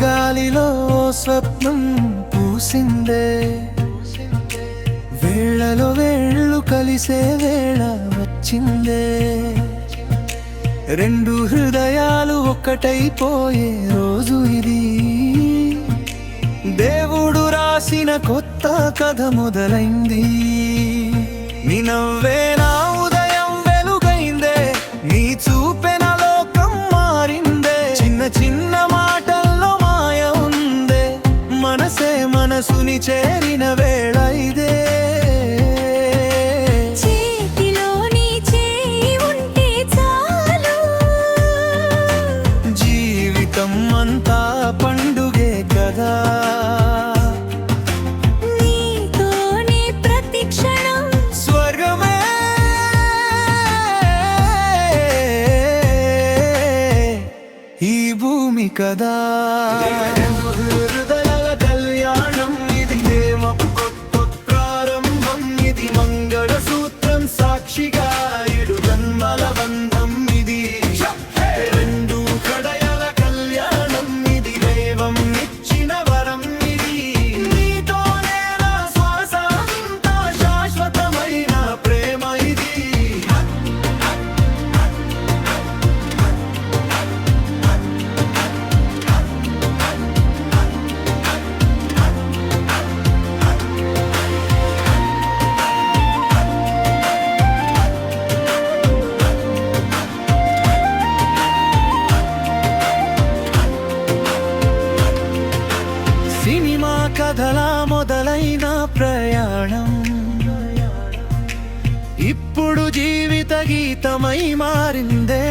గాలిలో స్వప్నం పూసిందే, వేళలో వేళ్ళు కలిసే వేళ వచ్చిందే, రెండు హృదయాలు ఒక్కటైపోయే రోజు ఇది. దేవుడు రాసిన కొత్త కథ మొదలైంది. నీ నవ్వే నా ఉదయం వెలుగైందే, నీ చూపే నా లోకం మారిందే, చిన్న చిన్న మాటల్లో మాయ ఉందే, మనసే మనసుని చేరిన వేళ ఇదే. అంతా పండుగే కదా, నీతోనే ప్రతి క్షణం స్వర్గమే. ఈ భూమి కదా హృదయాల కళ్యాణం, ఇది ప్రేమకు కొత్త ప్రారంభం, ఇది మంగళ సూత్రం సాక్షిగా ఏడు జన్మల బంధం ఇది. రెండు హృదయాల కళ్యాణం, ఇది దైవం ఇచ్చిన వరం ఇది. నీతోనే నా శ్వాస అంతా శాశ్వతమైన ప్రేమ ఇది. సినిమా కథలా మొదలైన ప్రయాణం ఇప్పుడు జీవిత గీతమై మారిందే.